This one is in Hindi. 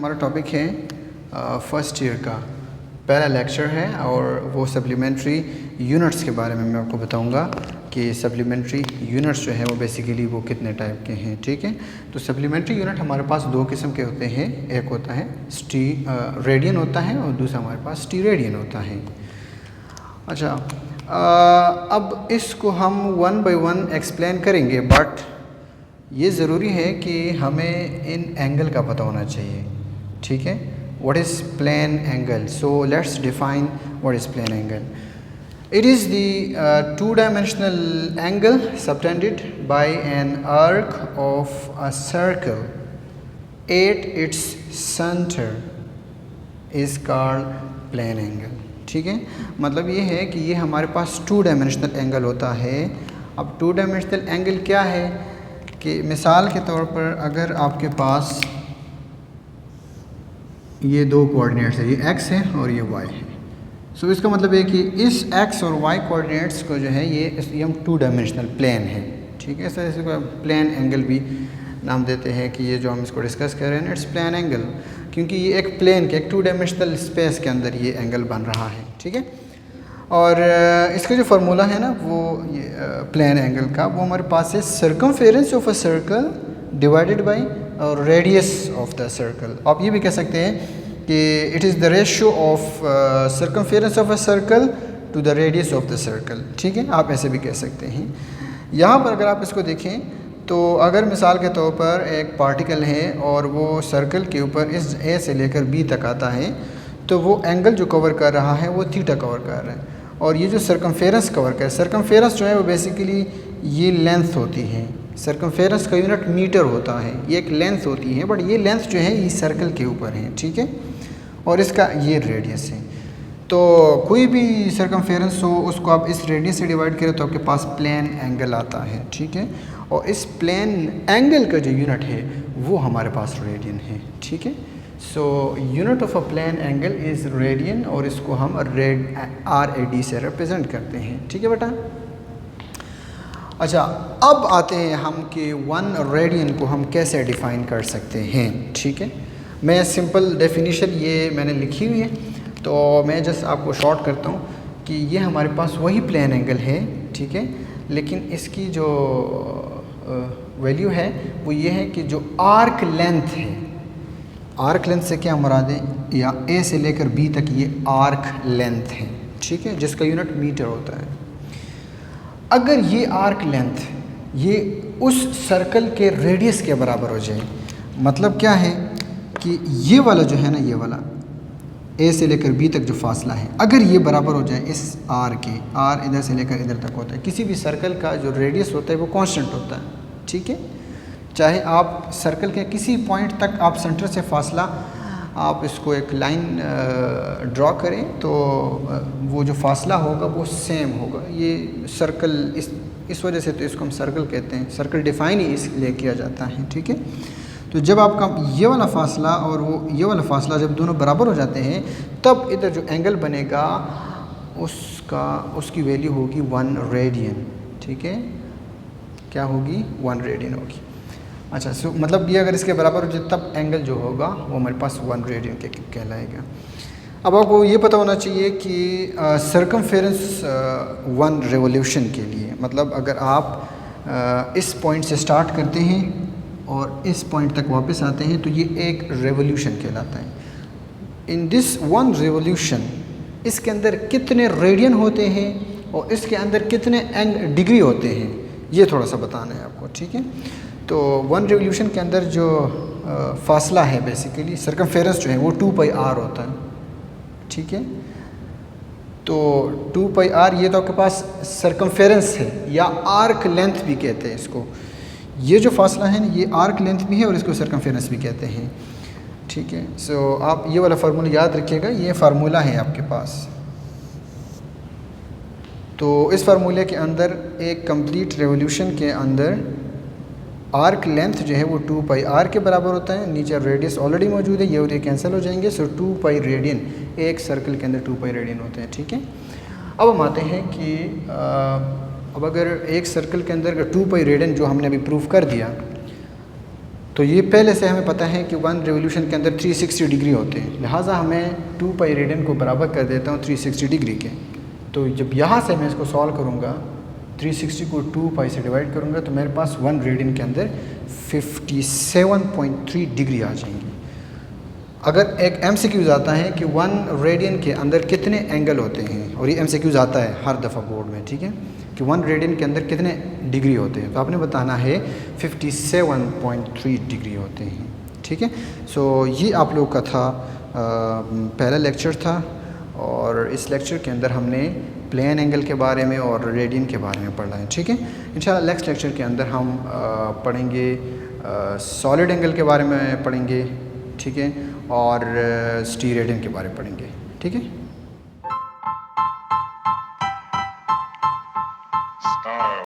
हमारा टॉपिक है फर्स्ट ईयर का पहला लेक्चर है और वो सप्लीमेंट्री यूनिट्स के बारे में मैं आपको बताऊंगा कि सप्लीमेंट्री यूनिट्स जो है वो बेसिकली वो कितने टाइप के हैं। ठीक है, तो सप्लीमेंट्री यूनिट हमारे पास दो किस्म के होते हैं, एक होता है रेडियन होता है और दूसरा हमारे पास स्टीरेडियन होता है। अच्छा, अब इसको हम वन बाय वन एक्सप्लेन करेंगे, बट ये ज़रूरी है कि हमें इन एंगल का पता होना चाहिए। ठीक है, what is plane angle? So let's define what is plane angle. It is the two-dimensional angle subtended by an arc of a circle at its center is called plane angle। ठीक है, मतलब ये है कि ये हमारे पास टू डायमेंशनल एंगल होता है। अब टू डायमेंशनल एंगल क्या है कि मिसाल के तौर पर अगर आपके पास ये दो कोऑर्डिनेट्स है, ये x है और ये y है, सो इसका मतलब है कि इस x और y कोऑर्डिनेट्स को जो है ये हम टू डायमेंशनल प्लेन है। ठीक है, ऐसा इसको प्लेन एंगल भी नाम देते हैं कि ये जो हम इसको डिस्कस कर रहे हैं इट्स प्लेन एंगल, क्योंकि ये एक प्लेन के एक टू डायमेंशनल स्पेस के अंदर ये एंगल बन रहा है। ठीक है, और इसका जो फार्मूला है ना वो ये प्लेन एंगल का, वो हमारे पास है circumference of a circle divided by radius of the circle. आप ये भी कह सकते हैं कि it is the ratio of circumference of a circle to the radius of the circle. ठीक है, आप ऐसे भी कह सकते हैं। यहाँ पर अगर आप इसको देखें तो अगर मिसाल के तौर पर एक पार्टिकल है और वो सर्कल के ऊपर इस ए से लेकर बी तक आता है, तो वो एंगल जो कवर कर रहा है वो थीटा कवर कर रहा है, और ये जो सर्कमफेरेंस कवर कर, सर्कमफेरेंस जो है वो बेसिकली ये लेंथ होती है। सर्कमफेरेंस का यूनिट मीटर होता है, ये एक लेंथ होती है, बट ये लेंथ जो है ये सर्कल के ऊपर है। ठीक है, और इसका ये रेडियस है। तो कोई भी सर्कमफेरेंस हो उसको आप इस रेडियस से डिवाइड करें तो आपके पास प्लेन एंगल आता है। ठीक है, और इस प्लेन एंगल का जो यूनिट है वो हमारे पास रेडियन है। ठीक है, so unit of a plane angle is radian, और इसको हम RAD से रिप्रेजेंट करते हैं। ठीक है बेटा। अच्छा, अब आते हैं हम कि वन रेडियन को हम कैसे डिफ़ाइन कर सकते हैं। ठीक है, मैं सिंपल डेफिनेशन ये मैंने लिखी हुई है, तो मैं जस्ट आपको शॉर्ट करता हूँ कि ये हमारे पास वही प्लेन एंगल है। ठीक है, लेकिन इसकी जो वैल्यू है वो ये है कि जो आर्क लेंथ है, आर्क लेंथ से क्या मुराद है, या ए से लेकर बी तक ये आर्क लेंथ है। ठीक है, जिसका यूनिट मीटर होता है। अगर ये आर्क लेंथ ये उस सर्कल के रेडियस के बराबर हो जाए, मतलब क्या है कि ये वाला जो है ना, ये वाला ए से लेकर बी तक जो फासला है, अगर ये बराबर हो जाए इस आर के, आर इधर से लेकर इधर तक होता है, किसी भी सर्कल का जो रेडियस होता है वो कांस्टेंट होता है। ठीक है, चाहे आप सर्कल के किसी पॉइंट तक आप सेंटर से फासला आप इसको एक लाइन ड्रॉ करें तो वो जो फासला होगा वो सेम होगा। ये सर्कल इस वजह से तो इसको हम सर्कल कहते हैं, सर्कल डिफाइन ही इसलिए किया जाता है। ठीक है, तो जब आपका ये वाला फासला और वो ये वाला फासला जब दोनों बराबर हो जाते हैं, तब इधर जो एंगल बनेगा उसकी वैल्यू होगी 1 रेडियन। ठीक है, क्या होगी? 1 रेडियन होगी। अच्छा, सो मतलब ये अगर इसके बराबर हो जाए तब एंगल जो होगा वो हमारे पास 1 रेडियन के कहलाएगा। अब आपको ये पता होना चाहिए कि सर्कमफेरेंस 1 रेवोल्यूशन के लिए, मतलब अगर आप इस पॉइंट से स्टार्ट करते हैं और इस पॉइंट तक वापस आते हैं तो ये एक रेवोल्यूशन कहलाता है। इन दिस 1 रेवोल्यूशन इसके अंदर कितने रेडियन होते हैं और इसके अंदर कितने डिग्री होते हैं, ये थोड़ा सा बताना है आपको। ठीक है, तो 1 रेवोल्यूशन के अंदर जो फासला है बेसिकली सर्कमफेरेंस जो है वो 2πr होता है। ठीक है, तो 2πr ये तो आपके पास सर्कमफेरेंस है या आर्क लेंथ भी कहते हैं इसको। ये जो फासला है ना ये आर्क लेंथ भी है और इसको सर्कमफेरेंस भी कहते हैं। ठीक है, सो आप ये वाला फार्मूला याद रखिएगा, ये फार्मूला है आपके पास। तो इस फार्मूले के अंदर एक कंप्लीट रेवोल्यूशन के अंदर आर्क लेंथ जो है वो 2πr के बराबर होता है। नीचे रेडियस ऑलरेडी मौजूद है, ये और ये कैंसिल हो जाएंगे, सो 2π रेडियन, एक सर्कल के अंदर 2π रेडियन होते हैं। ठीक है, अब हम आते हैं कि अब अगर एक सर्कल के अंदर 2π रेडियन जो हमने अभी प्रूव कर दिया, तो ये पहले से हमें पता है कि 1 रिवोल्यूशन के अंदर 360 डिग्री होते हैं, लिहाजा हमें 2 पाई रेडियन को बराबर कर देता हूँ 360 डिग्री के। तो जब यहाँ से मैं इसको सॉल्व करूँगा, 360 को 2 पाई से डिवाइड करूँगा तो मेरे पास 1 रेडियन के अंदर 57.3 डिग्री आ जाएंगी। अगर एक MCQ आता है कि 1 रेडियन के अंदर कितने एंगल होते हैं, और ये MCQ आता है हर दफ़ा बोर्ड में, ठीक है, कि 1 रेडियन के अंदर कितने डिग्री होते हैं, तो आपने बताना है 57.3 डिग्री होते हैं, ठीक है। सो ये आप लोग का था पहला लेक्चर था, और इस लेक्चर के अंदर हमने प्लेन एंगल के बारे में और रेडियन के बारे में पढ़ा है, ठीक है। इंशाल्लाह नेक्स्ट लेक्चर के अंदर हम पढ़ेंगे सॉलिड एंगल के बारे में पढ़ेंगे, ठीक है, और स्टीरेडियन के बारे में पढ़ेंगे, ठीक है।